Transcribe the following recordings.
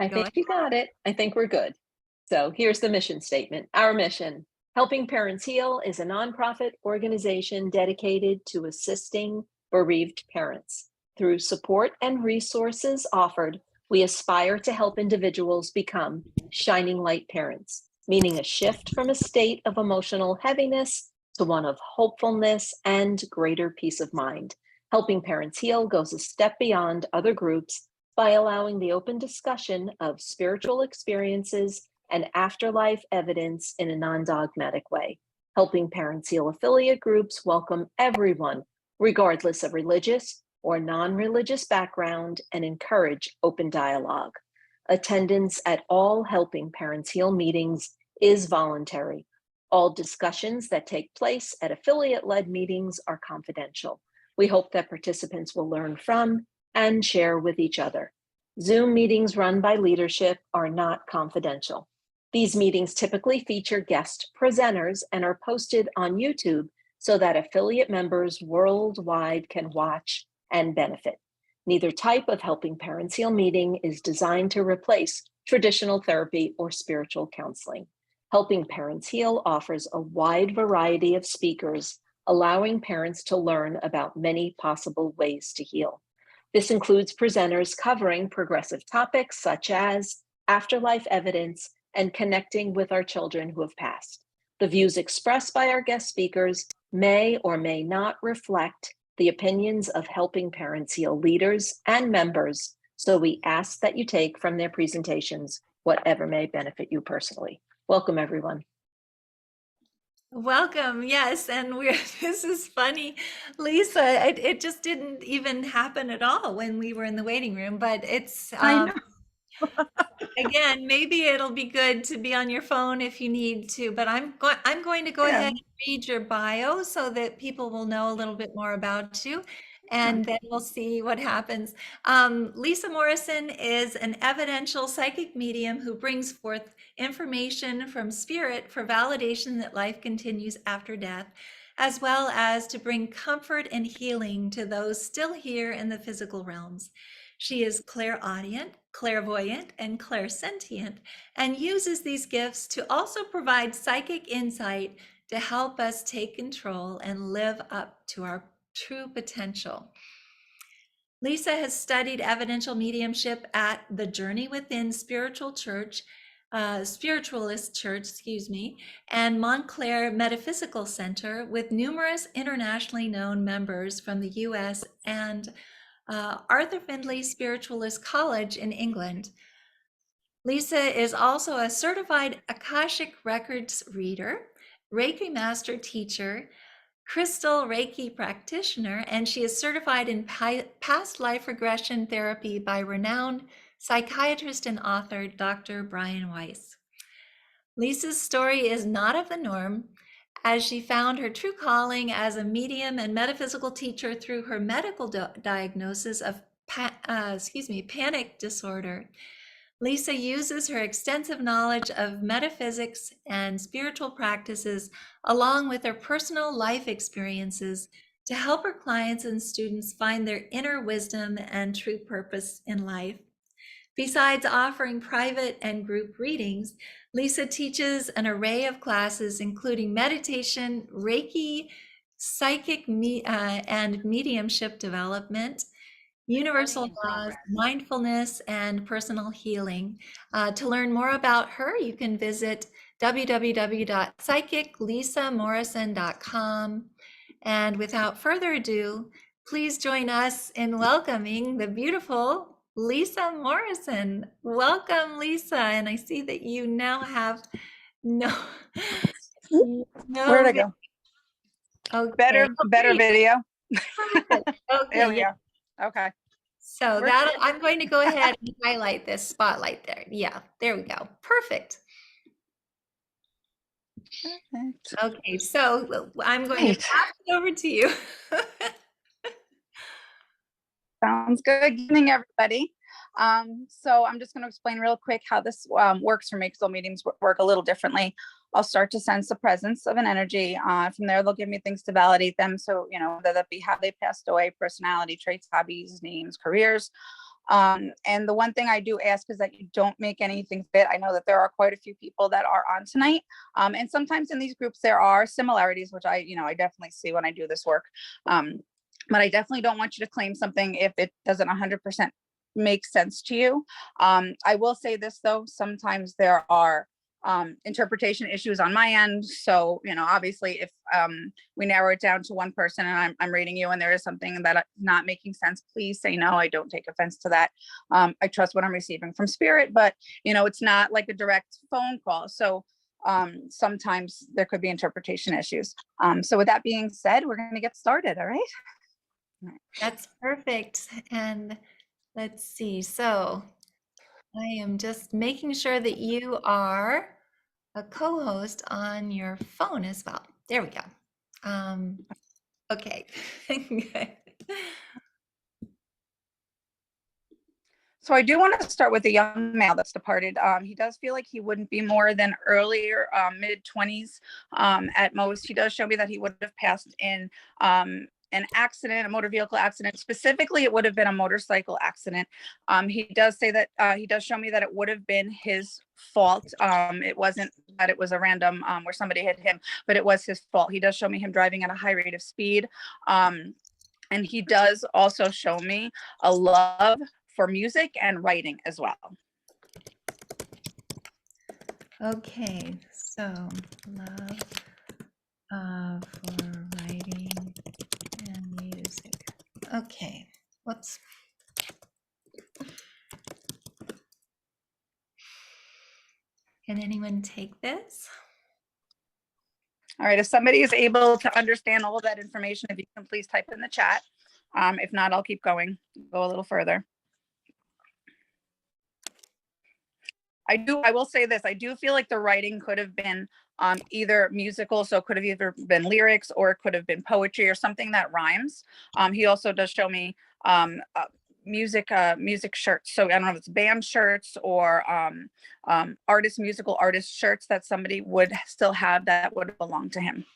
I Go think ahead. you got it. I think we're good. So here's the mission statement. Our mission, Helping Parents Heal, is a nonprofit organization dedicated to assisting bereaved parents. Through support and resources offered, we aspire to help individuals become shining light parents, meaning a shift from a state of emotional heaviness to one of hopefulness and greater peace of mind. Helping Parents Heal goes a step beyond other groups by allowing the open discussion of spiritual experiences and afterlife evidence in a non-dogmatic way. Helping Parents Heal affiliate groups welcome everyone, regardless of religious or non-religious background, and encourage open dialogue. Attendance at all Helping Parents Heal meetings is voluntary. All discussions that take place at affiliate-led meetings are confidential. We hope that participants will learn from and share with each other. Zoom meetings run by leadership are not confidential. These meetings typically feature guest presenters and are posted on YouTube so that affiliate members worldwide can watch and benefit. Neither type of Helping Parents Heal meeting is designed to replace traditional therapy or spiritual counseling. Helping Parents Heal offers a wide variety of speakers, allowing parents to learn about many possible ways to heal. This includes presenters covering progressive topics such as afterlife evidence and connecting with our children who have passed. The views expressed by our guest speakers may or may not reflect the opinions of Helping Parents Heal leaders and members, so we ask that you take from their presentations whatever may benefit you personally. Welcome, everyone. Welcome. Yes. And this is funny, Lisa. It just didn't even happen at all when we were in the waiting room, but it's, I know. again, maybe it'll be good to be on your phone if you need to, but I'm going to go ahead and read your bio so that people will know a little bit more about you, and then we'll see what happens. Lisa Morrison is an evidential psychic medium who brings forth information from spirit for validation that life continues after death, as well as to bring comfort and healing to those still here in the physical realms. She is clairaudient, clairvoyant, and clairsentient, and uses these gifts to also provide psychic insight to help us take control and live up to our true potential. Lisa has studied evidential mediumship at the Journey Within Spiritualist Church, and Montclair Metaphysical Center, with numerous internationally known members from the US and Arthur Findlay Spiritualist College in England. Lisa is also a certified Akashic Records reader, Reiki Master Teacher, Crystal Reiki Practitioner, and she is certified in Past Life Regression therapy by renowned psychiatrist and author Dr. Brian Weiss. Lisa's story is not of the norm, as she found her true calling as a medium and metaphysical teacher through her medical diagnosis of panic disorder. Lisa uses her extensive knowledge of metaphysics and spiritual practices, along with her personal life experiences, to help her clients and students find their inner wisdom and true purpose in life. Besides offering private and group readings, Lisa teaches an array of classes, including meditation, Reiki, psychic and mediumship development, universal laws, mindfulness, and personal healing. To learn more about her, you can visit www.psychiclisamorrison.com. And without further ado, please join us in welcoming the beautiful Lisa Morrison. Welcome, Lisa. And I see that you now have Where'd I go? Okay. Better video. Okay. There we go. Okay. So I'm going to go ahead and highlight this spotlight there. Yeah, there we go. Perfect. Okay, so I'm going to pass it over to you. Sounds good. Good evening, everybody. So I'm just going to explain real quick how this works for me, because all meetings work a little differently. I'll start to sense the presence of an energy. From there, they'll give me things to validate them. So, whether that be how they passed away, personality traits, hobbies, names, careers. And the one thing I do ask is that you don't make anything fit. I know that there are quite a few people that are on tonight. And sometimes in these groups, there are similarities, which I definitely see when I do this work. But I definitely don't want you to claim something if it doesn't 100% make sense to you. I will say this though, sometimes there are interpretation issues on my end. So, obviously if we narrow it down to one person and I'm reading you and there is something that not making sense, please say no. I don't take offense to that. I trust what I'm receiving from spirit, but it's not like a direct phone call. So sometimes there could be interpretation issues. So with that being said, we're going to get started. All right. That's perfect. And let's see. So I am just making sure that you are a co-host on your phone as well. There we go. Okay. Good. So I do want to start with a young male that's departed. He does feel like he wouldn't be more than earlier, mid-20s at most. He does show me that he would have passed in an accident, a motor vehicle accident. Specifically, it would have been a motorcycle accident. He does say that he does show me that it would have been his fault. It wasn't that it was a random where somebody hit him, but it was his fault. He does show me him driving at a high rate of speed. And he does also show me a love for music and writing as well. Okay, so love for writing and music. Okay, whoops. Can anyone take this? All right, if somebody is able to understand all of that information, if you can please type in the chat. If not, I'll keep going, go a little further. I will say this, I do feel like the writing could have been either musical, so it could have either been lyrics or it could have been poetry or something that rhymes. He also does show me music shirts. So I don't know if it's band shirts or musical artist shirts that somebody would still have that would belong to him.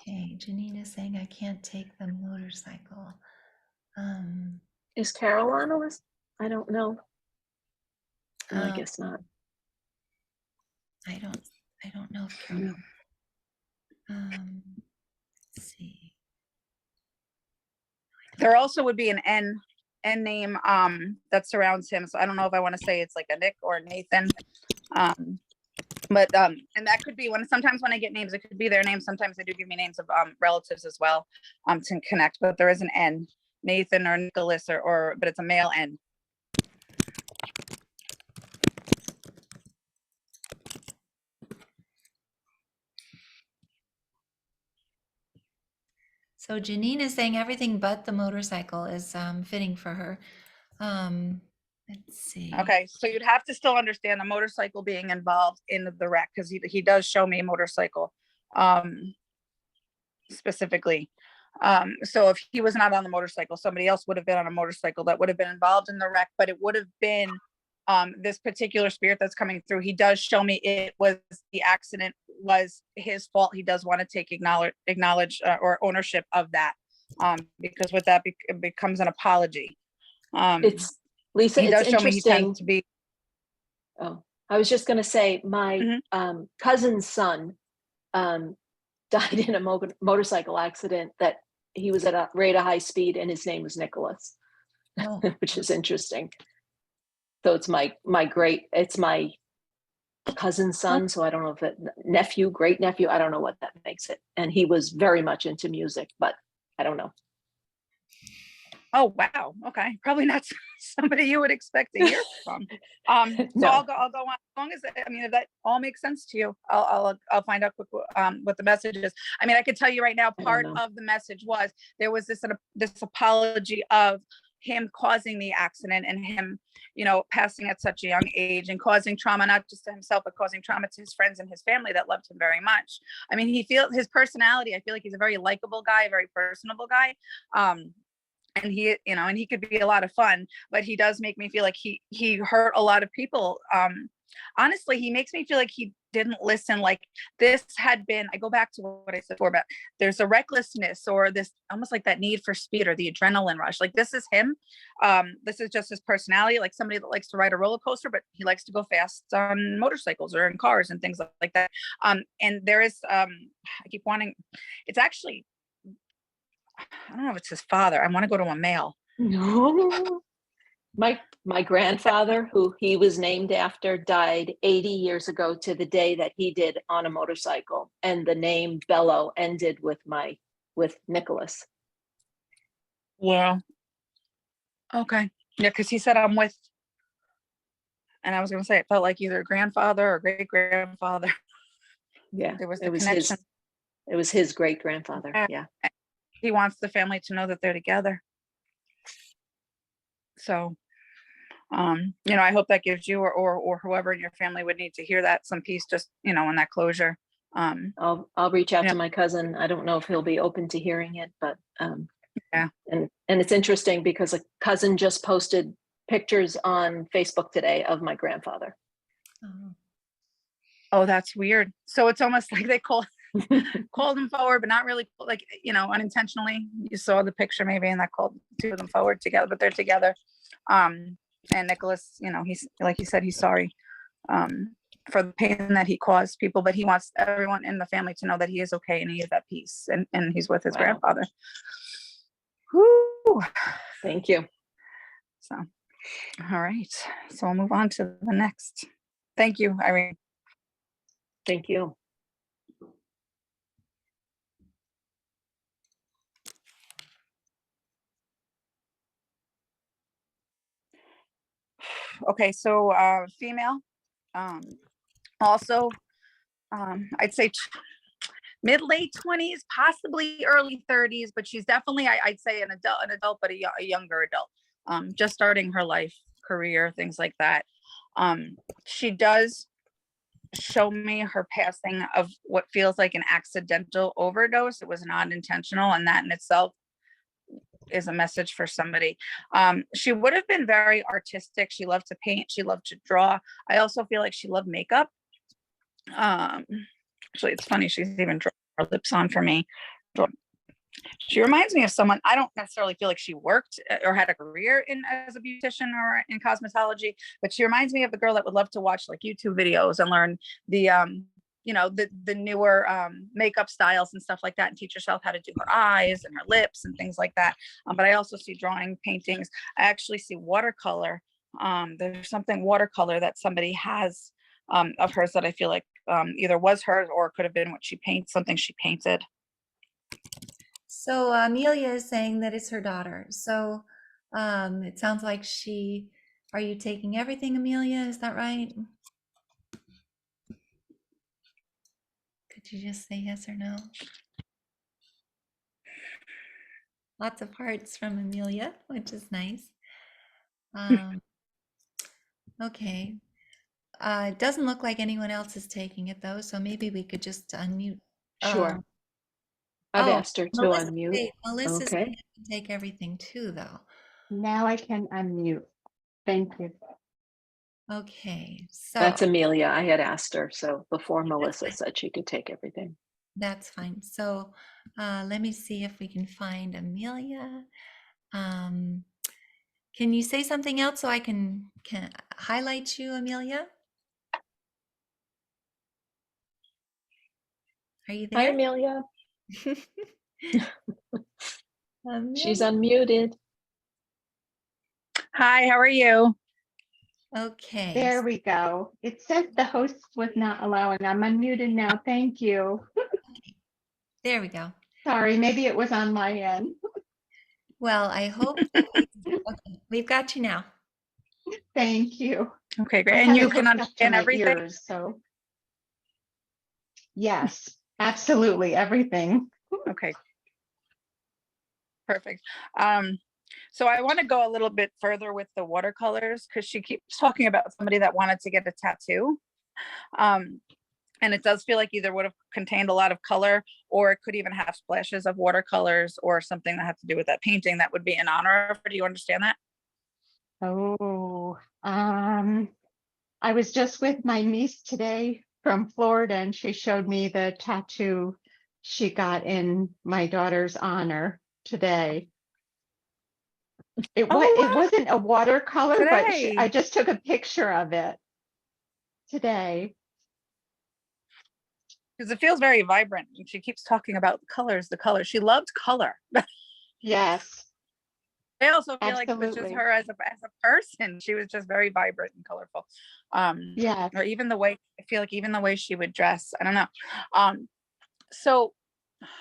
Okay, Janine is saying I can't take the motorcycle. Is Carol on a list? I don't know. No, I guess not. I don't know if Carol. Let's see. There also would be an N name that surrounds him. So I don't know if I want to say it's like a Nick or a Nathan. But and that could be sometimes when I get names, it could be their name. Sometimes they do give me names of relatives as well to connect, but there is an N, Nathan or Nicholas but it's a male N. So Janine is saying everything but the motorcycle is fitting for her. Let's see. Okay, so you'd have to still understand the motorcycle being involved in the wreck because he does show me a motorcycle specifically. So if he was not on the motorcycle, somebody else would have been on a motorcycle that would have been involved in the wreck, but it would have been this particular spirit that's coming through. He does show me the accident was his fault. He does want to take acknowledge or ownership of that because with that it becomes an apology. It's Lisa, he it's does show me he interesting. tends to be. Oh, I was just going to say my cousin's son died in a motorcycle accident that he was at a rate of high speed and his name was Nicholas, which is interesting. So it's my cousin's son. So I don't know if it nephew, great nephew, I don't know what that makes it. And he was very much into music, but I don't know. Oh, wow. Okay. Probably not somebody you would expect to hear from. So No. I'll go on as long as, if that all makes sense to you, I'll find out what the message is. I could tell you right now, part of the message was there was this apology of him causing the accident and him, passing at such a young age and causing trauma, not just to himself, but causing trauma to his friends and his family that loved him very much. He feels his personality. I feel like he's a very likable guy, a very personable guy. And he could be a lot of fun, but he does make me feel like he hurt a lot of people honestly, he makes me feel like he didn't listen. Like this had been, I go back to what I said before about there's a recklessness or this almost like that need for speed or the adrenaline rush. Like this is him. This is just his personality, like somebody that likes to ride a roller coaster, but he likes to go fast on motorcycles or in cars and things like that. And there is, I keep wanting, it's actually, I don't know if it's his father. I want to go to a male. No. My grandfather, who he was named after, died 80 years ago to the day that he did on a motorcycle. And the name Bello ended with Nicholas. Wow. Okay. Yeah, because he said I'm with, and I was going to say it felt like either grandfather or great grandfather. Yeah, There was the it was connection. it was his great grandfather. Yeah. He wants the family to know that they're together. So, you know, I hope that gives you or whoever in your family would need to hear that some peace, just, you know, in that closure. I'll reach out yeah. to my cousin. I don't know if he'll be open to hearing it, but Yeah. And it's interesting because a cousin just posted pictures on Facebook today of my grandfather. Oh, that's weird. So it's almost like they called him forward, but not really, like, you know, unintentionally. You saw the picture maybe, and that called two of them forward together, but they're together. And Nicholas, you know, he's, like he said, he's sorry for the pain that he caused people, but he wants everyone in the family to know that he is okay and he is at peace and he's with his Wow. grandfather. Whew. Thank you. So, all right. So we'll move on to the next. Thank you, Irene. Thank you. Okay, so female, also, I'd say mid-late 20s, possibly early 30s, but she's definitely, I'd say an adult, but a younger adult, just starting her life, career, things like that. She does show me her passing of what feels like an accidental overdose. It was not intentional, and that in itself is a message for somebody. She would have been very artistic. She loved to paint. She loved to draw. I also feel like she loved makeup. Actually, it's funny. She's even drawn her lips on for me. She reminds me of someone. I don't necessarily feel like she worked or had a career as a beautician or in cosmetology, but she reminds me of the girl that would love to watch like YouTube videos and learn the you know, the newer makeup styles and stuff like that, and teach herself how to do her eyes and her lips and things like that. But I also see drawing, paintings. I actually see watercolor. There's something watercolor that somebody has of hers that I feel like either was hers or could have been what she paints, something she painted. So Amelia is saying that it's her daughter. So it sounds like are you taking everything, Amelia? Is that right? Could you just say yes or no? Lots of hearts from Amelia, which is nice. Okay. It doesn't look like anyone else is taking it though, so maybe we could just unmute. Sure. I've asked her to unmute. Wait, Melissa's Okay. going to take everything too, though. Now I can unmute. Thank you. Okay, so That's Amelia. I had asked her. So before Melissa said she could take everything. that's fine. So let me see if we can find Amelia. Can you say something else so I can highlight you, Amelia? Are you Hi, there? Amelia. She's Amelia. unmuted. Hi, how are you? Okay. There we go. It says the host was not allowing. I'm unmuted now. Thank you. There we go. Sorry, maybe it was on my end. Well, I hope that okay, we've got you now. Thank you. Okay, I great. had And you it can hooked up to understand my everything? ears, so yes, absolutely everything. Okay. Perfect. So I want to go a little bit further with the watercolors because she keeps talking about somebody that wanted to get a tattoo. And it does feel like either would have contained a lot of color or it could even have splashes of watercolors or something that had to do with that painting that would be in honor of her. Do you understand that? Oh, I was just with my niece today from Florida, and she showed me the tattoo she got in my daughter's honor today. It Oh, wasn't a watercolor, but today. I just took a picture of it today. Because it feels very vibrant. And she keeps talking about the colors. She loved color. Yes, I also feel like it was just absolutely. her as a person. She was just very vibrant and colorful. Yes. Or even the way, I feel like even the way she would dress. I don't know. So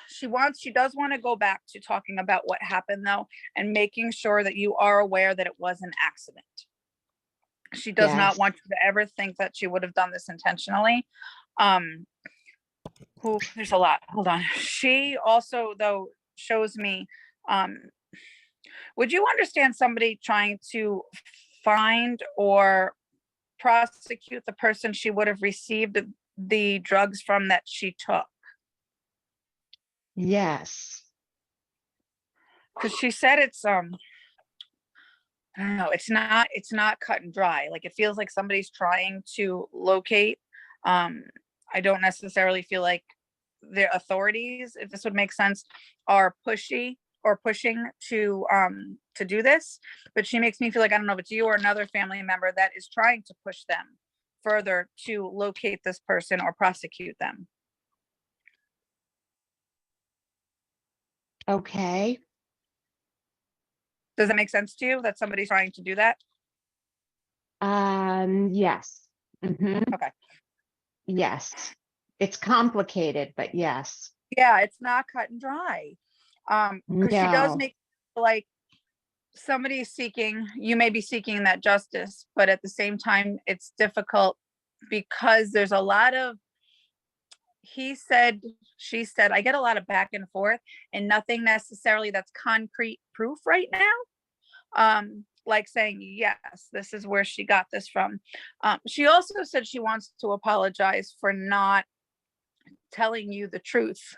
she does want to go back to talking about what happened though, and making sure that you are aware that it was an accident. She does not Yes. want you to ever think that she would have done this intentionally. There's a lot. Hold on. She also though shows me, would you understand somebody trying to find or prosecute the person she would have received the drugs from that she took? Yes. Because she said it's I don't know, it's not cut and dry. Like it feels like somebody's trying to locate. I don't necessarily feel like the authorities, if this would make sense, are pushy or pushing to do this. But she makes me feel like, I don't know if it's you or another family member that is trying to push them further to locate this person or prosecute them. Okay. Does that make sense to you that somebody's trying to do that? Yes. Okay. Yes. It's complicated, but yes. Yeah, it's not cut and dry. Because she does No. make like you may be seeking that justice, but at the same time, it's difficult because there's a lot of he said, she said. I get a lot of back and forth and nothing necessarily that's concrete proof right now. Like saying, yes, this is where she got this from. She also said she wants to apologize for not telling you the truth.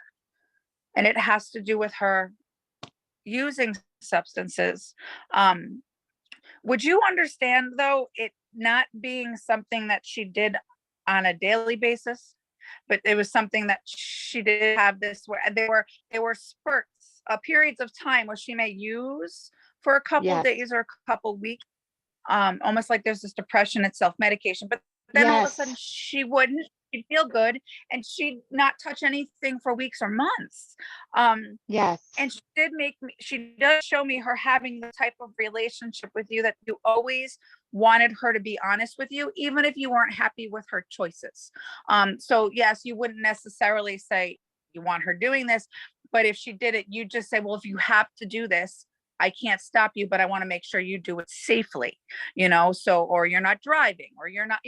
And it has to do with her using substances. Would you understand though, it not being something that she did on a daily basis, but it was something that she did have this where there were spurts, periods of time where she may use for a couple Yes. days or a couple weeks, almost like there's this depression and self-medication, but then all of a Yes. sudden she'd feel good and she'd not touch anything for weeks or months. Yes. And she does show me her having the type of relationship with you that you always wanted her to be honest with you, even if you weren't happy with her choices. So yes, you wouldn't necessarily say you want her doing this, but if she did it, you just say, well, if you have to do this, I can't stop you, but I want to make sure you do it safely, so, or you're not driving or you're not,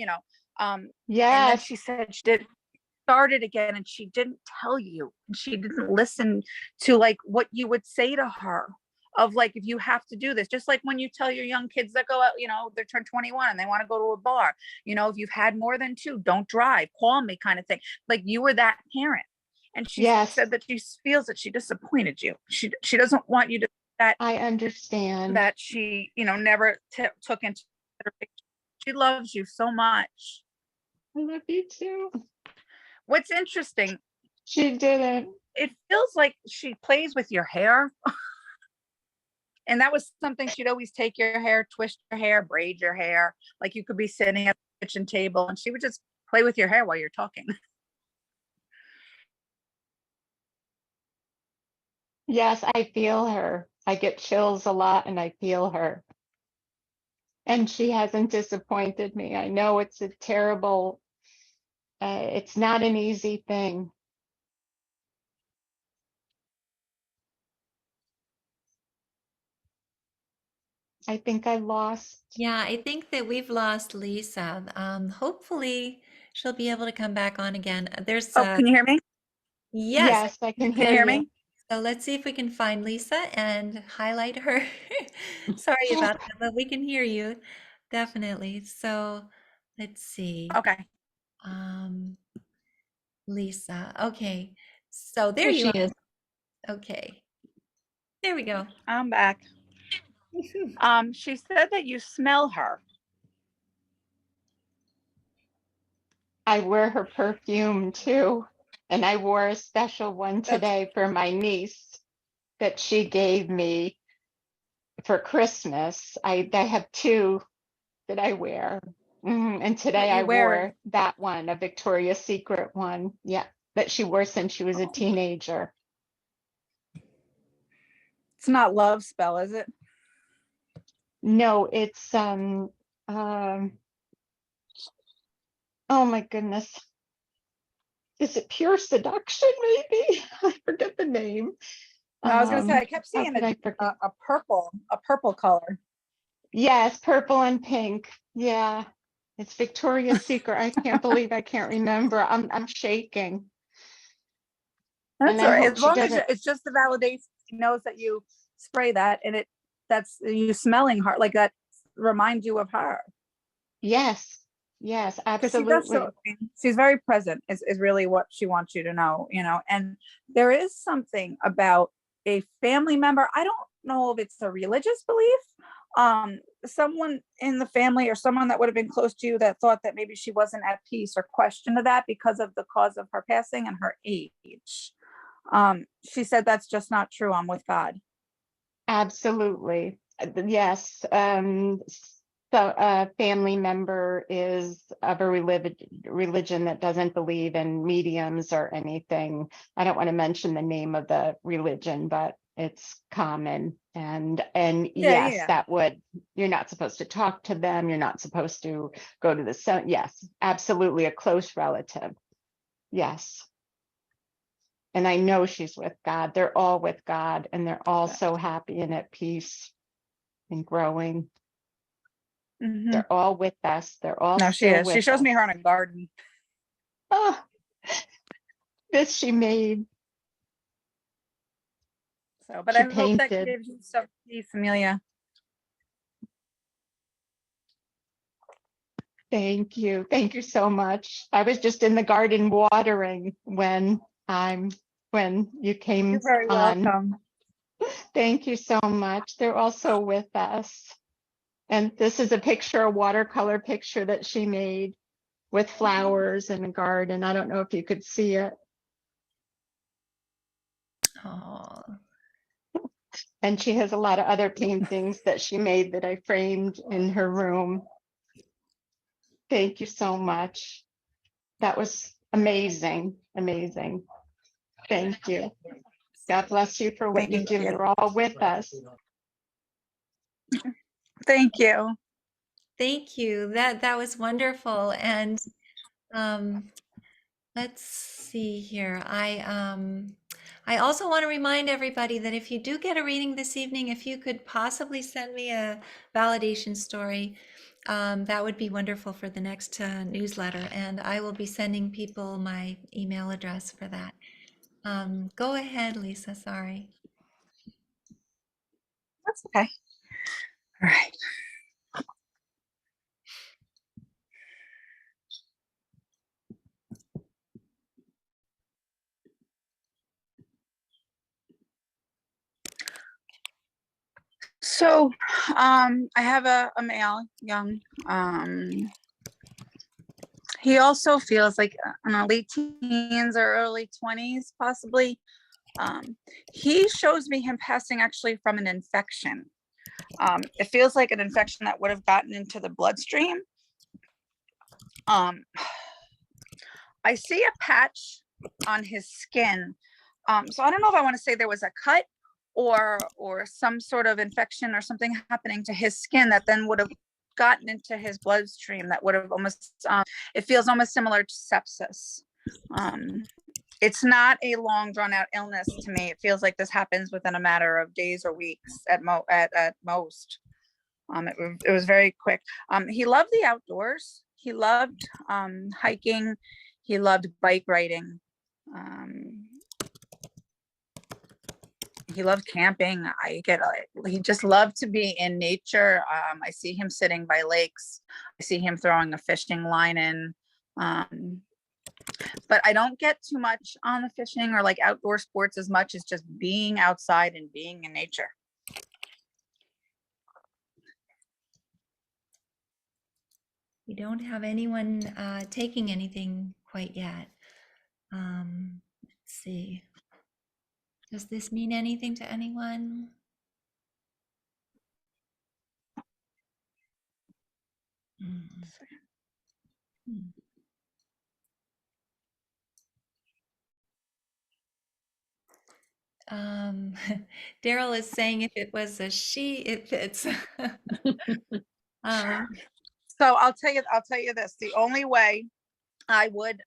and then Yes. she said she did started again and she didn't tell you, and she didn't listen to like what you would say to her of like, if you have to do this, just like when you tell your young kids that go out, they turn 21 and they want to go to a bar, if you've had more than two, don't drive, call me, kind of thing. Like you were that parent. And she Yes. said that she feels that she disappointed you. She doesn't want you to that I understand. that she never took into consideration. She loves you so much. I love you too. What's interesting, She didn't. it feels like she plays with your hair. And that was something, she'd always take your hair, twist your hair, braid your hair. Like you could be sitting at the kitchen table and she would just play with your hair while you're talking. Yes, I feel her. I get chills a lot and I feel her. And she hasn't disappointed me. I know it's a terrible, it's not an easy thing. I think I lost. Yeah, I think that we've lost Lisa. Hopefully she'll be able to come back on again. There's Oh, can you hear me? yes. Yes, I can Can hear you hear you. me? So let's see if we can find Lisa and highlight her. Sorry about that, but we can hear you definitely. So let's see. Okay. Lisa. Okay. So there There you she are. is. Okay. There we go. I'm back. She said that you smell her. I wear her perfume too. And I wore a special one That's today for my niece that she gave me for Christmas. I have two that I wear. And today what I you wear. wore that one, a Victoria's Secret one. Yeah, that she wore since she was a teenager. It's not love spell, is it? No, it's oh my goodness. Is it Pure Seduction, maybe? I forget the name. No, I was gonna say I kept How seeing could I forget? a purple color. Yes, purple and pink. Yeah. It's Victoria's Secret. I can't believe I can't remember. I'm shaking. And That's all I right. hope As she long as doesn't. it's just the validation, she knows that you spray that, and that's you smelling her, like that reminds you of her. Yes. Yes, Because she does absolutely. she's very present is really what she wants you to know, and there is something about a family member. I don't know if it's a religious belief, someone in the family or someone that would have been close to you that thought that maybe she wasn't at peace or questioned that because of the cause of her passing and her age. She said that's just not true. I'm with God. Absolutely. Yes. So a family member is of a religion that doesn't believe in mediums or anything. I don't want to mention the name of the religion, but it's common. And yes, Yeah. that would, you're not supposed to talk to them. You're not supposed to go to the, yes, absolutely a close relative. Yes. And I know she's with God. They're all with God, and they're all so happy and at peace and growing. Mm-hmm. They're all with us. They're all No, she still is. She with shows us. me her in a garden. Oh, this she made. So, but She I hope that painted. gives you some peace, Amelia. Thank you. Thank you so much. I was just in the garden watering when you came You're very on. welcome. Thank you so much. They're also with us. And this is a picture, a watercolor picture that she made with flowers in a garden. I don't know if you could see it. Oh, And she has a lot of other paintings that she made that I framed in her room. Thank you so much. That was amazing, amazing. Thank you. God bless you for what you Thank do. you. You're all with us. Thank you. thank you. That was wonderful. And let's see here. I also want to remind everybody that if you do get a reading this evening, if you could possibly send me a validation story, that would be wonderful for the next newsletter. And I will be sending people my email address for that. Go ahead, Lisa. Sorry. That's okay. All right. So, I have a male, young. He also feels like in the late teens or early 20s, possibly. He shows me him passing actually from an infection. It feels like an infection that would have gotten into the bloodstream. I see a patch on his skin. So I don't know if I want to say there was a cut or some sort of infection or something happening to his skin that then would have gotten into his bloodstream that would have almost, it feels almost similar to sepsis. It's not a long drawn out illness to me. It feels like this happens within a matter of days or weeks at most. It was very quick. He loved the outdoors. He loved hiking. He loved bike riding. He loved camping. He just loved to be in nature. I see him sitting by lakes. I see him throwing a fishing line in. But I don't get too much on the fishing or like outdoor sports as much as just being outside and being in nature. We don't have anyone taking anything quite yet. Let's see. Does this mean anything to anyone? Hmm. Daryl is saying if it was a she, it fits. um, So I'll tell you this, the only way I would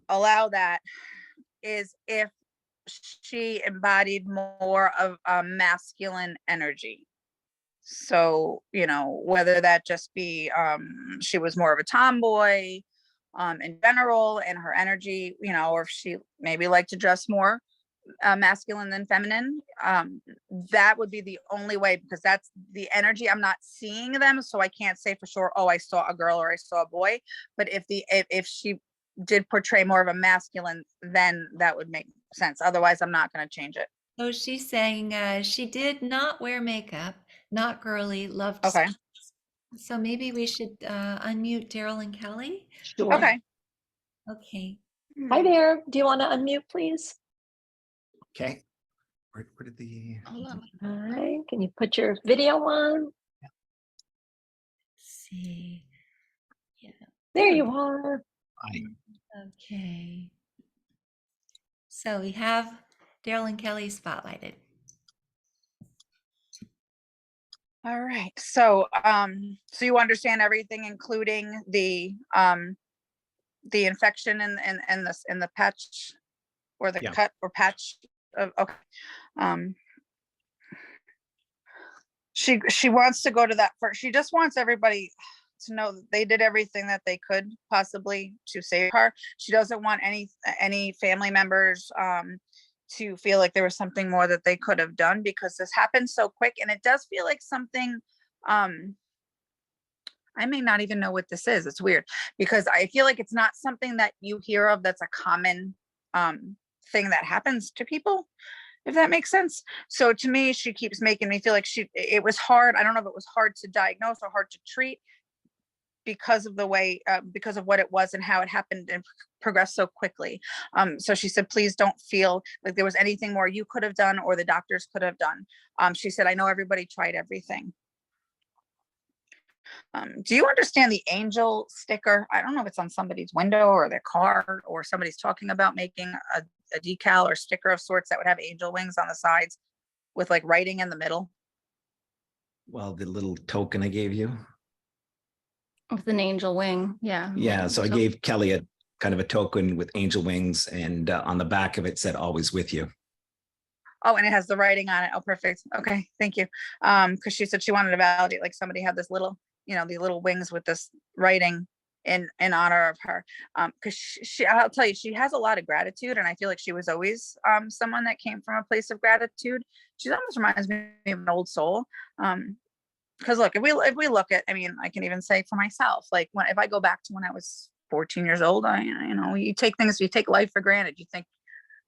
allow that is if she embodied more of a masculine energy. So, you know, whether that just be she was more of a tomboy in general and her energy, you know, or if she maybe liked to dress more masculine than feminine, that would be the only way, because that's the energy. I'm not seeing them, so I can't say for sure, oh, I saw a girl or I saw a boy. But if she did portray more of a masculine, then that would make sense. Otherwise, I'm not going to change it. so she's saying she did not wear makeup, not girly, loved Okay. sports. So maybe we should unmute Daryl and Kelly. Sure. Okay. Okay. Hi there. Do you want to unmute, please? Okay. Where did the... All right. Can you put your video on? Let's see. Yeah. There you are. Hi. Okay. So we have Daryl and Kelly spotlighted. All right. So so you understand everything, including the infection and this in the patch or the Yeah. cut or patch of, okay. She wants to go to that first. She just wants everybody to know that they did everything that they could possibly to save her. She doesn't want any family members to feel like there was something more that they could have done, because this happened so quick, and it does feel like something I may not even know what this is. It's weird, because I feel like it's not something that you hear of that's a common thing that happens to people, if that makes sense. So to me, she keeps making me feel like it was hard. I don't know if it was hard to diagnose or hard to treat because of the way, because of what it was and how it happened and progressed so quickly. So she said, please don't feel like there was anything more you could have done or the doctors could have done. She said, I know everybody tried everything. Do you understand the angel sticker? I don't know if it's on somebody's window or their car, or somebody's talking about making a decal or sticker of sorts that would have angel wings on the sides with like writing in the middle. Well, the little token I gave you. With an angel wing. Yeah. Yeah. So I gave Kelly a kind of a token with angel wings, and on the back of it said always with you. Oh, and it has the writing on it. Oh, perfect. Okay. Thank you. Because she said she wanted to validate, like somebody had this little, you know, the little wings with this writing in honor of her. Because she, I'll tell you, she has a lot of gratitude, and I feel like she was always someone that came from a place of gratitude. She almost reminds me of an old soul. Because look, if we look at, I mean, I can even say for myself, like if I go back to when I was 14 years old, you know, you take life for granted. You think,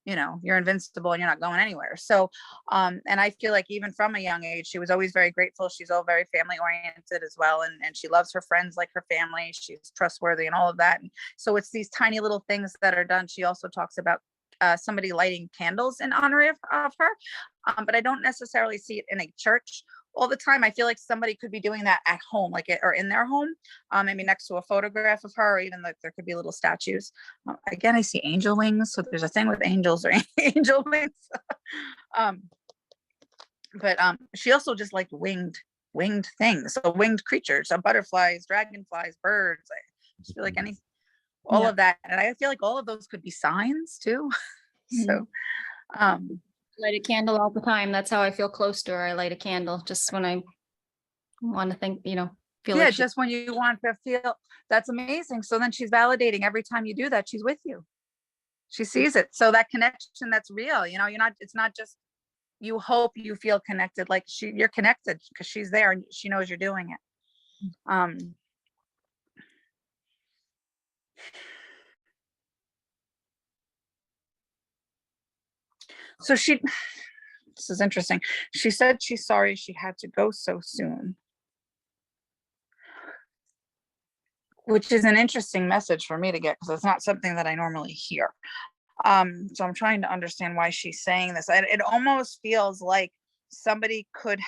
you know, you're invincible and you're not going anywhere. So, and I feel like even from a young age, she was always very grateful. She's all very family oriented as well. And she loves her friends like her family. She's trustworthy and all of that. And so it's these tiny little things that are done. She also talks about somebody lighting candles in honor of her. But I don't necessarily see it in a church all the time. I feel like somebody could be doing that at home, like or in their home, maybe next to a photograph of her, or even like there could be little statues. Again, I see angel wings, so there's a thing with angels or angel wings. But she also just liked winged things, so winged creatures, so butterflies, dragonflies, birds. I just feel like all of that, and I feel like all of those could be signs too. So Light a candle all the time. That's how I feel close to her. I light a candle just when I want to think, you know, feel yeah, like just when you want to feel. That's amazing. So then she's validating every time you do that, she's with you. She sees it. So that connection, that's real. You know, it's not just you hope you feel connected, like you're connected because she's there and she knows you're doing it. So this is interesting. She said she's sorry she had to go so soon. which is an interesting message for me to get because it's not something that I normally hear. So I'm trying to understand why she's saying this. It almost feels like somebody could,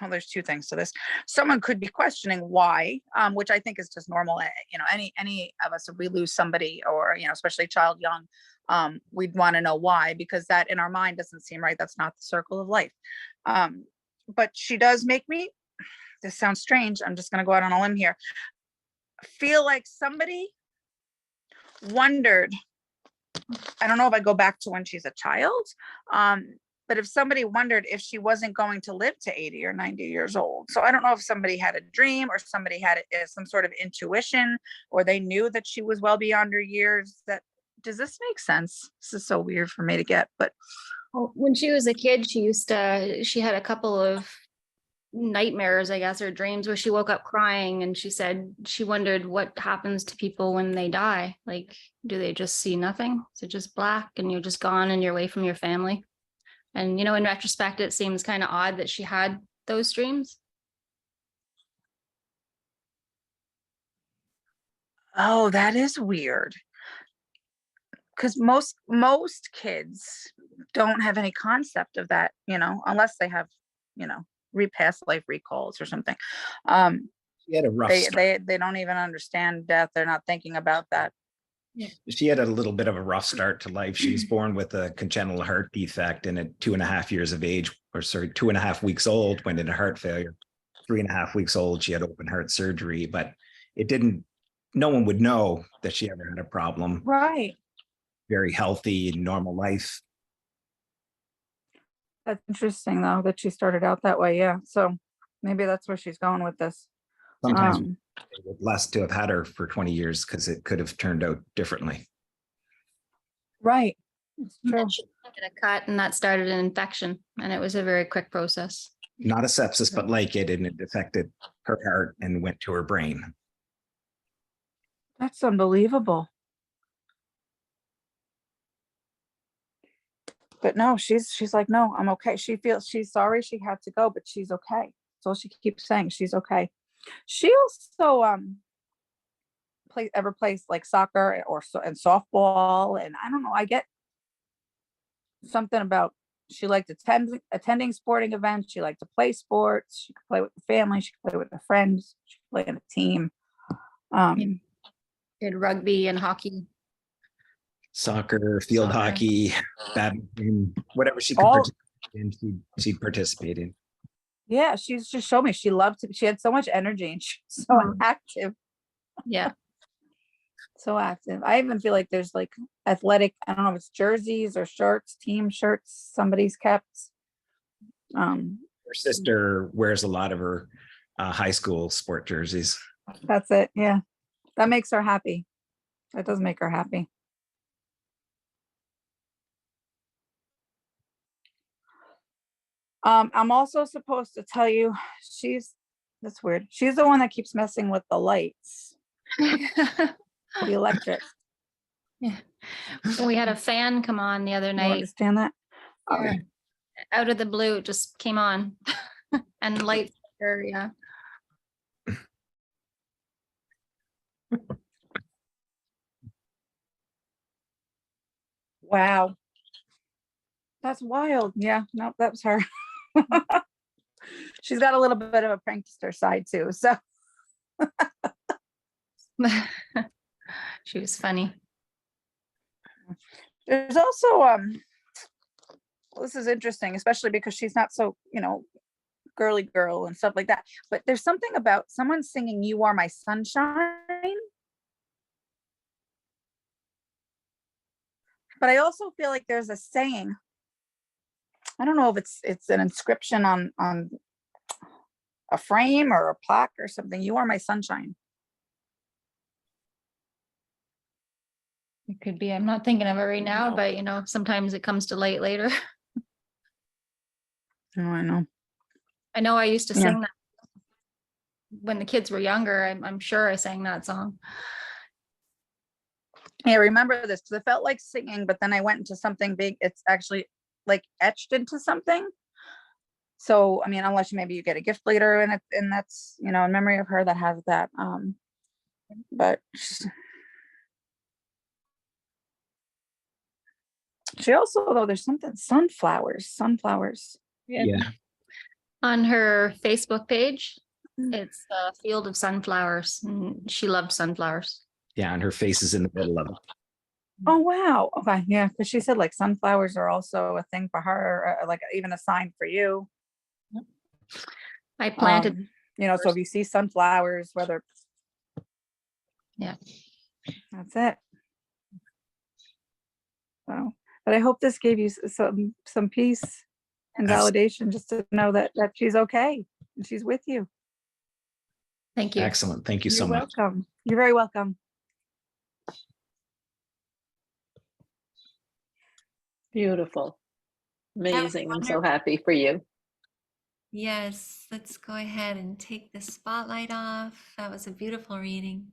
well, there's two things to this. Someone could be questioning why, which I think is just normal. You know, any of us, if we lose somebody or, you know, especially a child young, we'd want to know why, because that in our mind doesn't seem right. That's not the circle of life. But she does make me, this sounds strange, I'm just going to go out on a limb here, feel like somebody wondered, I don't know if I go back to when she's a child, but if somebody wondered if she wasn't going to live to 80 or 90 years old. So I don't know if somebody had a dream or somebody had some sort of intuition, or they knew that she was well beyond her years. Does this make sense? This is so weird for me to get, but. Well, when she was a kid, she had a couple of nightmares, I guess, or dreams where she woke up crying, and she said she wondered what happens to people when they die. Like, do they just see nothing? Is it just black and you're just gone and you're away from your family? And, you know, in retrospect, it seems kind of odd that she had those dreams. Oh, that is weird. Because most kids don't have any concept of that, you know, unless they have, you know, past life recalls or something. She had a rough start. They don't even understand death. They're not thinking about that. She had a little bit of a rough start to life. She was born with a congenital heart defect, and at 2.5 years of age, 2.5 weeks old, went into heart failure. 3.5 weeks old, she had open heart surgery, but no one would know that she ever had a problem. Right. Very healthy, normal life. That's interesting, though, that she started out that way. Yeah. So maybe that's where she's going with this. Sometimes it was blessed to have had her for 20 years because it could have turned out differently. Right. It's true. She did a cut, and that started an infection, and it was a very quick process. Not a sepsis, but like it, and it affected her heart and went to her brain. That's unbelievable. But no, she's like, no, I'm okay. She feels she's sorry she had to go, but she's okay. So she keeps saying she's okay. She also plays like soccer and softball, and I don't know. I get something about she liked attending sporting events. She liked to play sports. She could play with the family. She could play with her friends. She could play in a team. Did rugby and hockey. Soccer, field hockey, badminton, whatever she could participate in, she'd participate in. Yeah, she's just showed me she loved it. She had so much energy and she was so active. Yeah. So active. I even feel like there's like athletic, I don't know if it's jerseys or shirts, team shirts somebody's kept. Her sister wears a lot of her high school sport jerseys. That's it. Yeah. That makes her happy. That does make her happy. I'm also supposed to tell you, that's weird. She's the one that keeps messing with the lights. The electric. Yeah. We had a fan come on the other You night. understand that? Yeah. Out of the blue, it just came on. And lights, yeah. Wow. That's wild. Yeah, no, that was her. She's got a little bit of a prankster side too. So she was funny. there's also this is interesting, especially because she's not so, you know, girly girl and stuff like that. But there's something about someone singing "You Are My Sunshine." But I also feel like there's a saying. I don't know if it's an inscription on a frame or a plaque or something. "You are my sunshine." It could be. I'm not thinking of it right now, but you know, sometimes it comes to light later. Oh, I know. I know I used to sing that when the kids were younger. I'm sure I sang that song. Yeah, I remember this because it felt like singing, but then I went into something big. It's actually like etched into something. So, I mean, unless maybe you get a gift later and that's, you know, in memory of her that has that. but she also, though, there's something, sunflowers. Yeah. On her Facebook page, Mm. it's a field of sunflowers. And she loved sunflowers. Yeah. And her face is in the middle of it. Oh, wow. Okay. Yeah. Because she said like sunflowers are also a thing for her, like even a sign for you. I planted. So if you see sunflowers, whether. Yeah. That's it. So, but I hope this gave you some peace and validation, just to know that she's okay and she's with you. Thank you. Excellent. Thank you so You're much. welcome. You're very welcome. Beautiful. Amazing. I'm so happy for you. Yes, let's go ahead and take the spotlight off. That was a beautiful reading.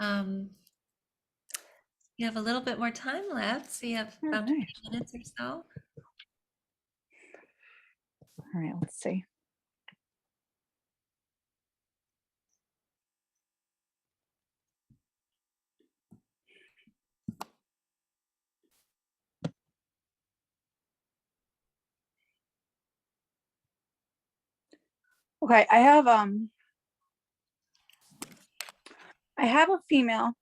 You have a little bit more time left, so you have about 20 minutes or so. All right, let's see. Okay, I have a female,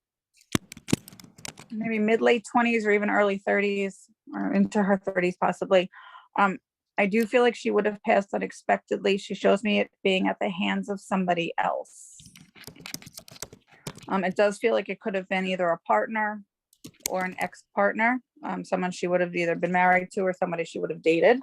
maybe mid-late 20s or even early 30s, or into her 30s possibly. I do feel like she would have passed unexpectedly. She shows me it being at the hands of somebody else. It does feel like it could have been either a partner or an ex-partner, someone she would have either been married to or somebody she would have dated.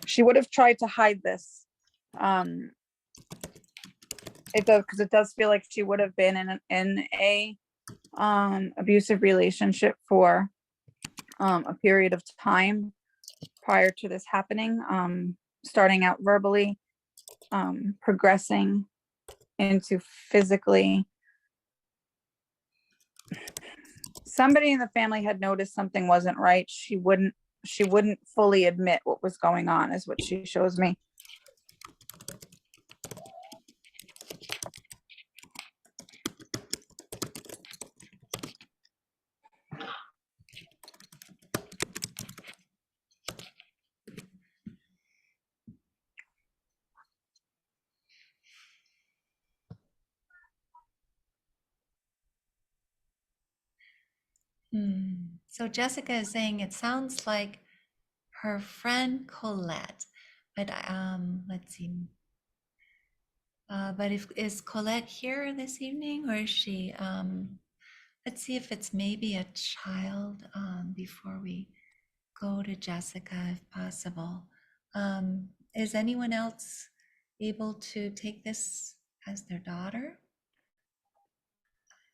She would have tried to hide this. It does, because it does feel like she would have been in a abusive relationship for a period of time prior to this happening, starting out verbally, progressing into physically. Somebody in the family had noticed something wasn't right. She wouldn't fully admit what was going on, is what she shows me. So Jessica is saying it sounds like her friend Colette, but let's see. But is Colette here this evening, or is she? Let's see if it's maybe a child before we go to Jessica, if possible. Is anyone else able to take this as their daughter?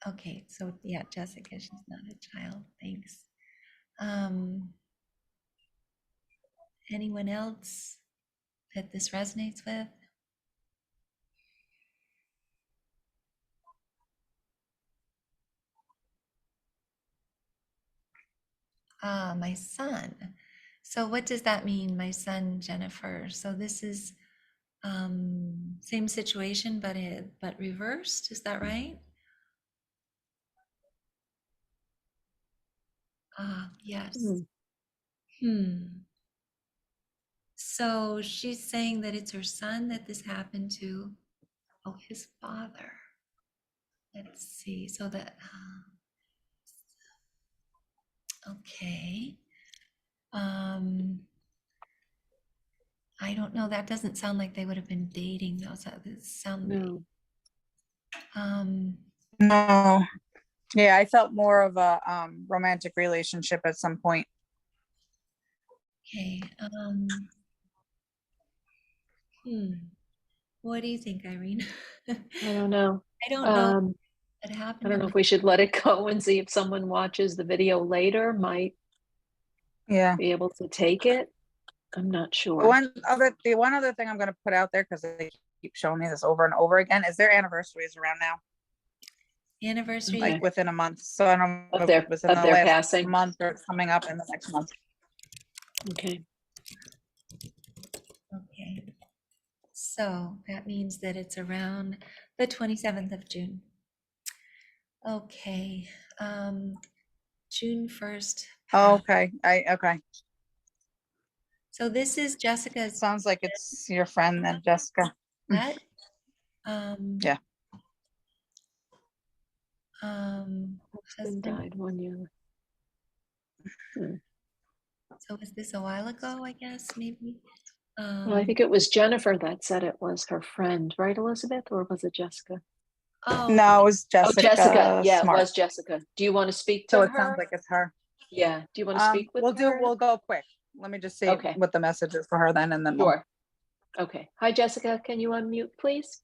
Okay, so yeah, Jessica, she's not a child. Thanks. Anyone else that this resonates with? My son. So what does that mean, my son Jennifer? So this is same situation, but reversed. Is that right? Yes. So she's saying that it's her son that this happened to. Oh, his father. Let's see. So that. Okay. I don't know. That doesn't sound like they would have been dating though. So it sound. No. No. Yeah, I felt more of a romantic relationship at some point. Okay. What do you think, Irene? I don't know. I don't know what happened. I don't know if we should let it go and see if someone watches the video later might be able to take it. I'm not sure. The one other thing I'm going to put out there, because they keep showing me this over and over again, is their anniversary is around now. Anniversary. Okay. like within a month. So I don't know Of if their- it was in of the their last passing. month or it's coming up in the next month. Okay. Okay. So that means that it's around the 27th of June. Okay. June 1st. Oh, okay. Okay. So this is Jessica's Sounds like it's your friend then, Jessica. pet. Yeah. Husband Husband. died 1 year. So was this a while ago, I guess, maybe? Well, I think it was Jennifer that said it was her friend, right, Elizabeth, or was it Jessica? Oh, No, it was Oh, Jessica. Jessica. Yeah, Smart. it was Jessica. Do you want to speak to So her? it sounds like it's her. Yeah. Do you want to speak with her? We'll go quick. Let me just see Okay. what the message is for her then, and then we'll. Sure. Okay. Hi, Jessica. Can you unmute, please?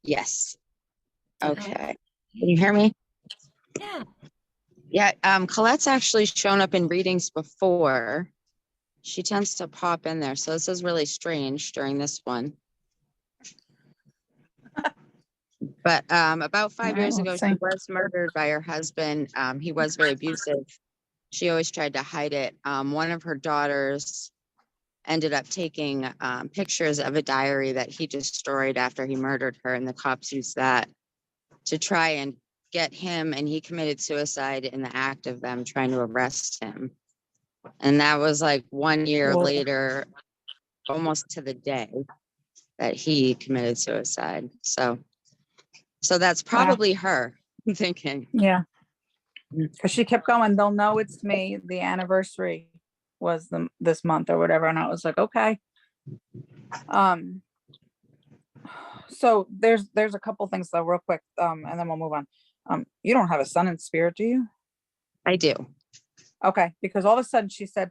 Yes. Okay. Okay. Can you hear me? Yeah. Yeah. Colette's actually shown up in readings before. She tends to pop in there. So this is really strange during this one. But about 5 All right, years ago, let's she see. was murdered by her husband. He was very abusive. She always tried to hide it. One of her daughters ended up taking pictures of a diary that he destroyed after he murdered her, and the cops used that to try and get him, and he committed suicide in the act of them trying to arrest him. And that was like 1 year Whoa. later, almost to the day, that he committed suicide. So that's probably her, I'm thinking. Yeah. Because she kept going, they'll know it's me. The anniversary was this month or whatever. And I was like, okay. So there's a couple things though, real quick, and then we'll move on. You don't have a son in spirit, do you? I do. Okay, because all of a sudden she said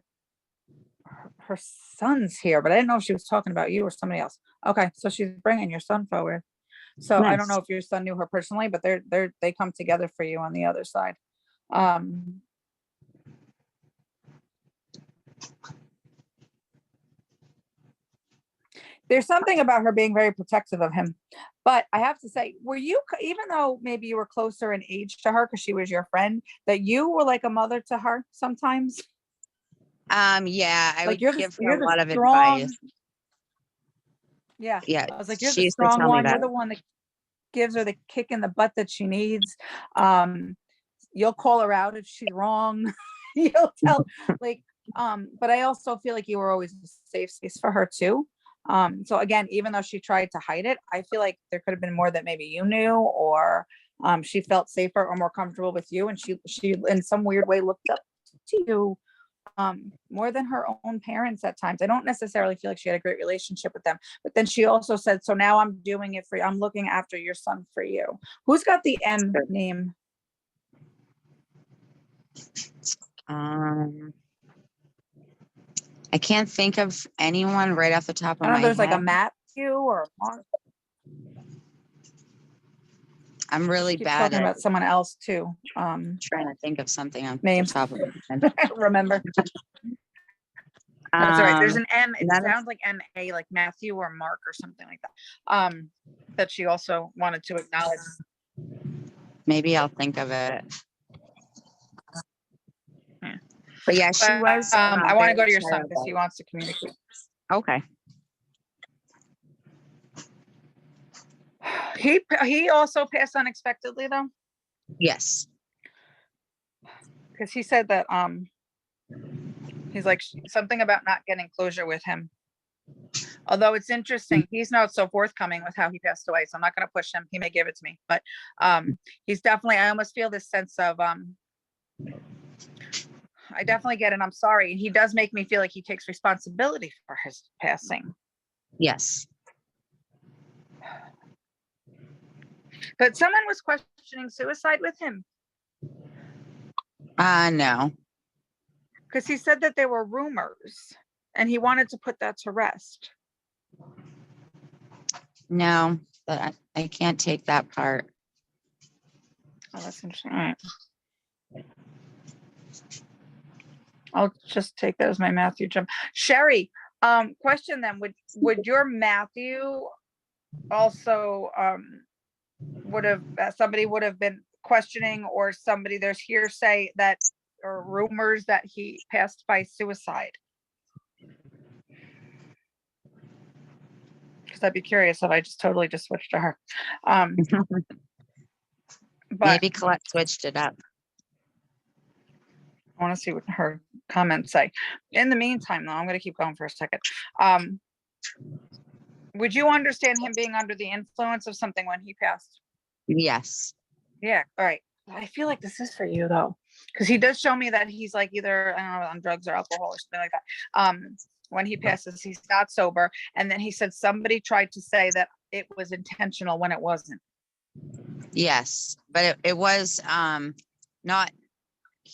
her son's here, but I didn't know if she was talking about you or somebody else. Okay, so she's bringing your son forward. So I don't Nice. know if your son knew her personally, but they come together for you on the other side. There's something about her being very protective of him, but I have to say, were you, even though maybe you were closer in age to her because she was your friend, that you were like a mother to her sometimes? Yeah, I Like would give her you're a the lot of strong. advice. Yeah, Yeah, I was like, you're she the used to strong tell me one. You're that. the one that gives her the kick in the butt that she needs. You'll call her out if she's wrong. You'll tell, like, but I also feel like you were always a safe space for her too. So again, even though she tried to hide it, I feel like there could have been more that maybe you knew, or she felt safer or more comfortable with you, and she in some weird way looked up to you more than her own parents at times. I don't necessarily feel like she had a great relationship with them, but then she also said, so now I'm doing it for you. I'm looking after your son for you. Who's got the M name? I can't think of anyone right off the top I of don't my know, there's like a head. Matthew or a Mark. I'm really Keep bad talking at about someone else too. trying to think of something on Names. the top of my head. Remember. That's all right. There's an M. It none of- sounds like M-A, like Matthew or Mark or something like that. That she also wanted to acknowledge. Maybe I'll think of it. Yeah. But yeah, she was. I want to very go to your son because terrible. he wants to communicate. Okay. He also passed unexpectedly though, Yes. because he said that he's like something about not getting closure with him. Although it's interesting, he's not so forthcoming with how he passed away, so I'm not going to push him. He may give it to me, but he's definitely. I almost feel this sense of I definitely get it. I'm sorry. He does make me feel like he takes responsibility for his passing. Yes. But someone was questioning suicide with him No. because he said that there were rumors and he wanted to put that to rest. No, but I can't take that part. Oh, that's interesting. All right. I'll just take that as my Matthew jump. Sherry, question then, would your Matthew also somebody would have been questioning, or somebody, there's hearsay that, or rumors that he passed by suicide. Because I'd be curious if I just totally just switched to her. But Maybe Colette switched it up. I want to see what her comments say. In the meantime, though, I'm going to keep going for a second. Would you understand him being under the influence of something when he passed? Yes. Yeah. All right. I feel like this is for you, though, because he does show me that he's like either, I don't know, on drugs or alcohol or something like that. When he passes, he's not sober. And then he said somebody tried to say that it was intentional when it wasn't. Yes, but it was not,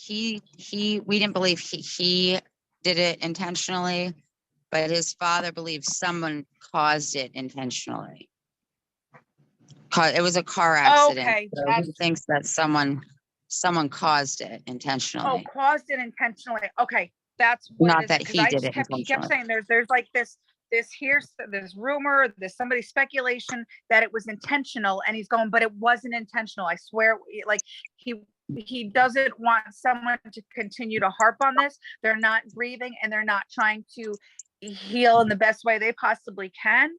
we didn't believe he did it intentionally, but his father believes someone caused it intentionally. It was a car accident. Okay. So he thinks that someone caused it intentionally. Oh, caused it intentionally. Okay. That's what Not it is. that 'Cause he I did just it he kept intentionally. saying there's like this there's rumor, there's somebody speculation that it was intentional, and he's going, but it wasn't intentional. I swear, like he doesn't want someone to continue to harp on this. They're not grieving, and they're not trying to heal in the best way they possibly can,